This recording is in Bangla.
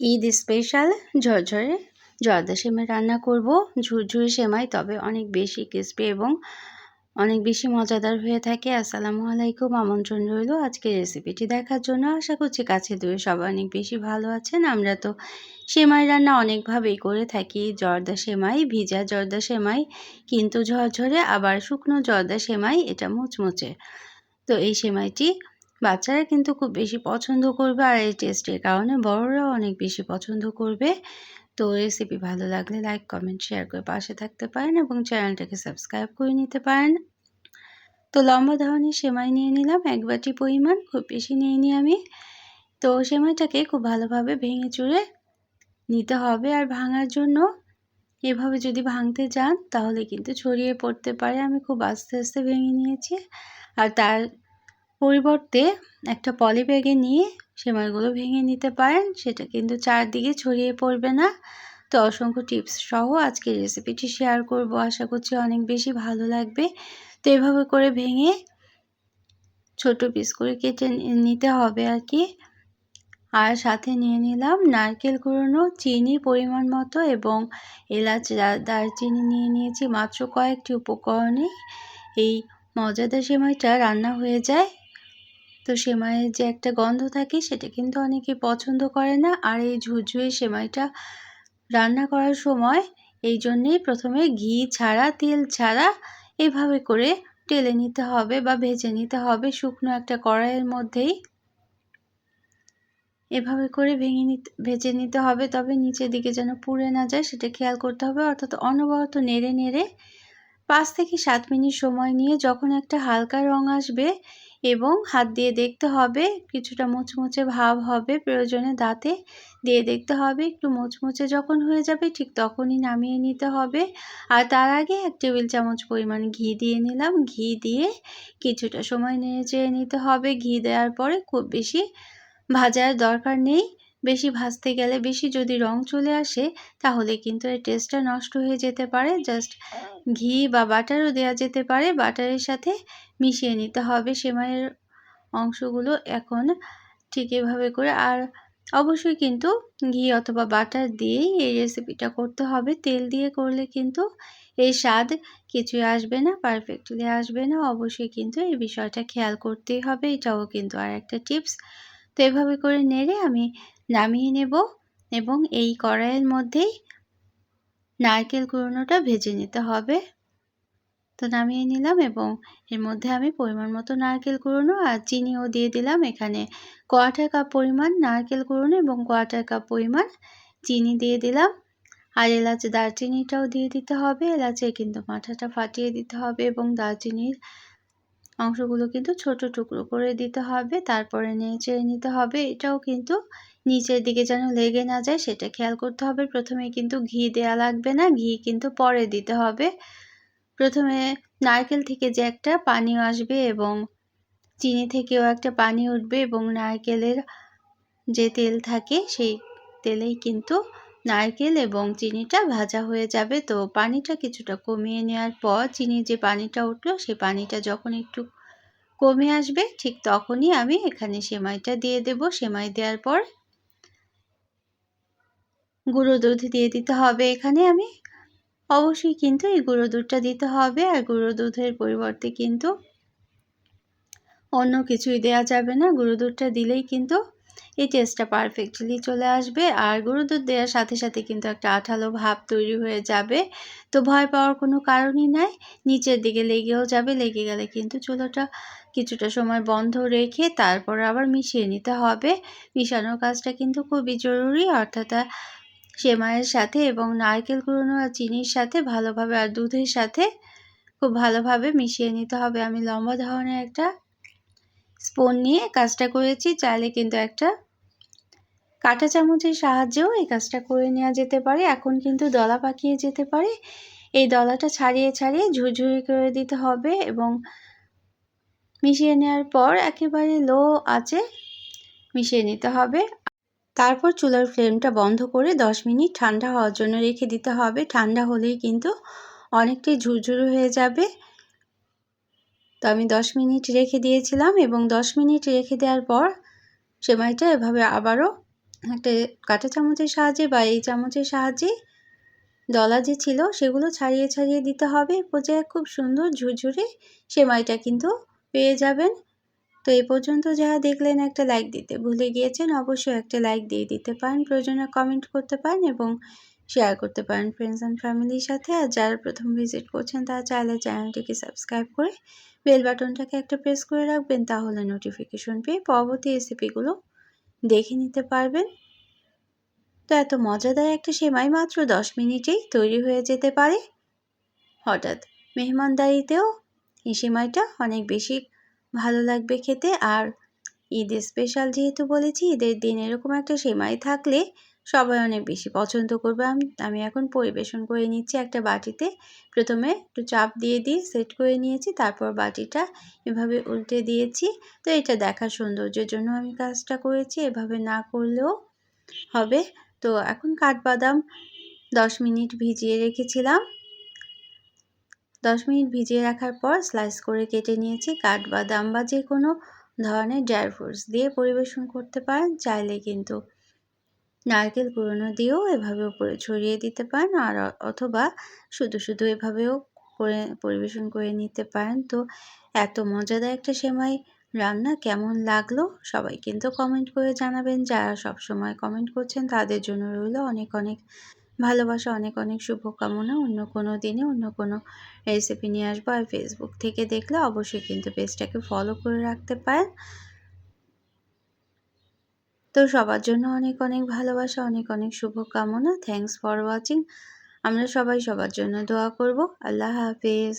ঈদ স্পেশাল ঝরঝরে জর্দা সেমাই রান্না করব। ঝুরঝুরে সেমাই, তবে অনেক বেশি ক্রিস্পি এবং অনেক বেশি মজাদার হয়ে থাকে। আসসালামু আলাইকুম, আমন্ত্রণ রইল আজকের রেসিপিটি দেখার জন্য। আশা করছি কাছে দূরে সবাই অনেক বেশি ভালো আছেন। আমরা তো সেমাই রান্না অনেকভাবেই করে থাকি। জর্দা সেমাই, ভিজা জর্দা সেমাই কিন্তু ঝরঝরে, আবার শুকনো জর্দা সেমাই, এটা মুচমুচে। তো এই সেমাইটি বাচ্চারা কিন্তু খুব বেশি পছন্দ করবে, আর এই টেস্টের কারণে বড়রাও অনেক বেশি পছন্দ করবে। তো রেসিপি ভালো লাগলে লাইক, কমেন্ট, শেয়ার করে পাশে থাকতে পারেন এবং চ্যানেলটাকে সাবস্ক্রাইব করে নিতে পারেন। তো লম্বা ধরনের সেমাই নিয়ে নিলাম 1 বাটি পরিমাণ, খুব বেশি নিইনি আমি। তো সেমাইটাকে খুব ভালোভাবে ভেঙে চুরে নিতে হবে। আর ভাঙার জন্য এভাবে যদি ভাঙতে যান তাহলে কিন্তু ছড়িয়ে পড়তে পারে। আমি খুব আস্তে আস্তে ভেঙে নিয়েছি। আর তার পরিবর্তে একটা পলি ব্যাগে নিয়ে সেমাইগুলো ভেঙে নিতে পারেন, সেটা কিন্তু চারদিকে ছড়িয়ে পড়বে না। তো অসংখ্য টিপস সহ আজকের রেসিপিটি শেয়ার করব, আশা করছি অনেক বেশি ভালো লাগবে। তো এভাবে করে ভেঙে ছোট পিস করে কেটে নিতে হবে আর কি। আর সাথে নিয়ে নিলাম নারকেল কুড়ানো, চিনি পরিমাণ মতো এবং এলাচ, দারচিনি নিয়ে নিয়েছি। মাত্র কয়েকটি উপকরণে এই মজাদার সেমাইটা রান্না হয়ে যায়। তো সেমাইয়ের যে একটা গন্ধ থাকে সেটা কিন্তু অনেকে পছন্দ করে না। আর এই ঝুরঝুরে সেমাইটা রান্না করার সময় এই জন্যেই প্রথমে ঘি ছাড়া, তেল ছাড়া এভাবে করে টেলে নিতে হবে বা ভেজে নিতে হবে শুকনো একটা কড়াইয়ের মধ্যেই। এভাবে করে ভেজে নিতে হবে, তবে নিচের দিকে যেন পুড়ে না যায় সেটা খেয়াল করতে হবে। অর্থাৎ অনবরত নেড়ে নেড়ে 5 থেকে 7 মিনিট সময় নিয়ে যখন একটা হালকা রং আসবে এবং হাত দিয়ে দেখতে হবে কিছুটা মুচমুচে ভাব হবে, প্রয়োজনে দাঁতে দিয়ে দেখতে হবে। একটু মুচমুচে যখন হয়ে যাবে ঠিক তখনই নামিয়ে নিতে হবে। আর তার আগে 1 টেবিল চামচ পরিমাণ ঘি দিয়ে নিলাম। ঘি দিয়ে কিছুটা সময় নেড়ে চেড়ে নিতে হবে। ঘি দেওয়ার পরে খুব বেশি ভাজার দরকার নেই। বেশি ভাজতে গেলে, বেশি যদি রং চলে আসে তাহলে কিন্তু এর টেস্টটা নষ্ট হয়ে যেতে পারে। জাস্ট ঘি বা বাটারও দেওয়া যেতে পারে, বাটারের সাথে মিশিয়ে নিতে হবে সেমাইয়ের অংশগুলো এখন ঠিক এভাবে করে। আর অবশ্যই কিন্তু ঘি অথবা বাটার দিয়েই এই রেসিপিটা করতে হবে। তেল দিয়ে করলে কিন্তু এই স্বাদ কিছুই আসবে না, পারফেক্টলি আসবে না। অবশ্যই কিন্তু এই বিষয়টা খেয়াল করতেই হবে, এটাও কিন্তু আর একটা টিপস। তো এভাবে করে নেড়ে আমি নামিয়ে নেব এবং এই কড়াইয়ের মধ্যেই নারকেল কুড়োনোটা ভেজে নিতে হবে। তো নামিয়ে নিলাম এবং এর মধ্যে আমি পরিমাণ মতো নারকেল কুড়োনো আর চিনিও দিয়ে দিলাম। এখানে 1/4 কাপ পরিমাণ নারকেল কুড়োনো এবং 1/4 কাপ পরিমাণ চিনি দিয়ে দিলাম। আর এলাচ, দারচিনিটাও দিয়ে দিতে হবে। এলাচের কিন্তু মাথাটা ফাটিয়ে দিতে হবে এবং দারচিনির অংশগুলো কিন্তু ছোট টুকরো করে দিতে হবে। তারপরে নেড়ে নিতে হবে। এটাও কিন্তু নিচের দিকে যেন লেগে না যায় সেটা খেয়াল করতে হবে। প্রথমে কিন্তু ঘি দেয়া লাগবে না, ঘি কিন্তু পরে দিতে হবে। প্রথমে নারকেল থেকে যে একটা পানি আসবে এবং চিনি থেকেও একটা পানি উঠবে এবং নারকেলের যে তেল থাকে সেই তেলেই কিন্তু নারকেল এবং চিনিটা ভাজা হয়ে যাবে। তো পানিটা কিছুটা কমিয়ে নেওয়ার পর চিনির যে পানিটা উঠলো সেই পানিটা যখন একটু কমে আসবে ঠিক তখনই আমি এখানে সেমাইটা দিয়ে দেব। সেমাই দেওয়ার পর গুঁড়ো দুধ দিয়ে দিতে হবে। এখানে আমি অবশ্যই কিন্তু এই গুঁড়ো দুধটা দিতে হবে। আর গুঁড়ো দুধের পরিবর্তে কিন্তু অন্য কিছুই দেওয়া যাবে না। গুঁড়ো দুধটা দিলেই কিন্তু এই টেস্টটা পারফেক্টলি চলে আসবে। আর গুঁড়ো দুধ দেওয়ার সাথে সাথে কিন্তু একটা আঠালো ভাব তৈরি হয়ে যাবে। তো ভয় পাওয়ার কোনো কারণই নাই। নিচের দিকে লেগেও যাবে, লেগে গেলে কিন্তু চুলাটা কিছুটা সময় বন্ধ রেখে তারপর আবার মিশিয়ে নিতে হবে। মিশানোর কাজটা কিন্তু খুবই জরুরি। অর্থাৎ সেমাইয়ের সাথে এবং নারকেল কুড়ানো আর চিনির সাথে ভালোভাবে আর দুধের সাথে খুব ভালোভাবে মিশিয়ে নিতে হবে। আমি লম্বা ধরনের একটা স্পুন নিয়ে কাজটা করেছি। চাইলে কিন্তু একটা কাঁটা চামচের সাহায্যেও এই কাজটা করে নেওয়া যেতে পারে। এখন কিন্তু দলা পাকিয়ে যেতে পারে। এই দলাটা ছাড়িয়ে ছাড়িয়ে ঝুরঝুরি করে দিতে হবে এবং মিশিয়ে নেওয়ার পর একেবারে লো আঁচে মিশিয়ে নিতে হবে। তারপর চুলার ফ্লেমটা বন্ধ করে 10 মিনিট ঠান্ডা হওয়ার জন্য রেখে দিতে হবে। ঠান্ডা হলেই কিন্তু অনেকটাই ঝুরঝুরে হয়ে যাবে। তো আমি 10 মিনিট রেখে দিয়েছিলাম এবং 10 মিনিট রেখে দেওয়ার পর সেমাইটা এভাবে আবারও একটা কাঁটা চামচের সাহায্যে বা এই চামচের সাহায্যে দলা যে ছিল সেগুলো ছাড়িয়ে ছাড়িয়ে দিতে হবে। এ পর্যায়ে খুব সুন্দর ঝুরঝুরে সেমাইটা কিন্তু পেয়ে যাবেন। তো এই পর্যন্ত যারা দেখলেন একটা লাইক দিতে ভুলে গিয়েছেন, অবশ্যই একটা লাইক দিয়ে দিতে পারেন, প্রয়োজনে কমেন্ট করতে পারেন এবং শেয়ার করতে পারেন ফ্রেন্ডস অ্যান্ড ফ্যামিলির সাথে। আর যারা প্রথম ভিজিট করছেন তারা চাইলে চ্যানেলটিকে সাবস্ক্রাইব করে বেল বাটনটাকে একটা প্রেস করে রাখবেন, তাহলে নোটিফিকেশন পেয়ে পরবর্তী রেসিপিগুলো দেখে নিতে পারবেন। তো এত মজাদার একটা সেমাই মাত্র 10 মিনিটেই তৈরি হয়ে যেতে পারে। হঠাৎ মেহমানদারিতেও এই সেমাইটা অনেক বেশি ভালো লাগবে খেতে। আর ঈদের স্পেশাল যেহেতু বলেছি, ঈদের দিন এরকম একটা সেমাই থাকলে সবাই অনেক বেশি পছন্দ করবে। আমি এখন পরিবেশন করে নিচ্ছি একটা বাটিতে। প্রথমে একটু চাপ দিয়ে সেট করে নিয়েছি, তারপর বাটিটা এভাবে উল্টে দিয়েছি। তো এটা দেখার সৌন্দর্যের জন্য আমি কাজটা করেছি, এভাবে না করলেও হবে। তো এখন কাঠবাদাম 10 মিনিট ভিজিয়ে রেখেছিলাম। 10 মিনিট ভিজিয়ে রাখার পর স্লাইস করে কেটে নিয়েছি। কাঠবাদাম বা যে কোনো ধরনের ড্রাই ফ্রুটস দিয়ে পরিবেশন করতে পারেন, চাইলে কিন্তু নারকেল কুড়োনো দিয়েও এভাবে উপরে ছড়িয়ে দিতে পারেন, আর অথবা শুধু শুধু এভাবেও করে পরিবেশন করে নিতে পারেন। তো এত মজাদার একটা সেমাই রান্না কেমন লাগলো সবাই কিন্তু কমেন্ট করে জানাবেন। যারা সব সময় কমেন্ট করছেন তাদের জন্য রইল অনেক অনেক ভালোবাসা, অনেক অনেক শুভকামনা। অন্য কোনো দিনে অন্য কোনো রেসিপি নিয়ে আসবো। আর ফেসবুক থেকে দেখলে অবশ্যই কিন্তু পেজটাকে ফলো করে রাখতে পারেন। তো সবার জন্য অনেক অনেক ভালোবাসা, অনেক অনেক শুভকামনা। Thanks for watching. আমরা সবাই সবার জন্য দোয়া করব। আল্লাহ হাফেজ।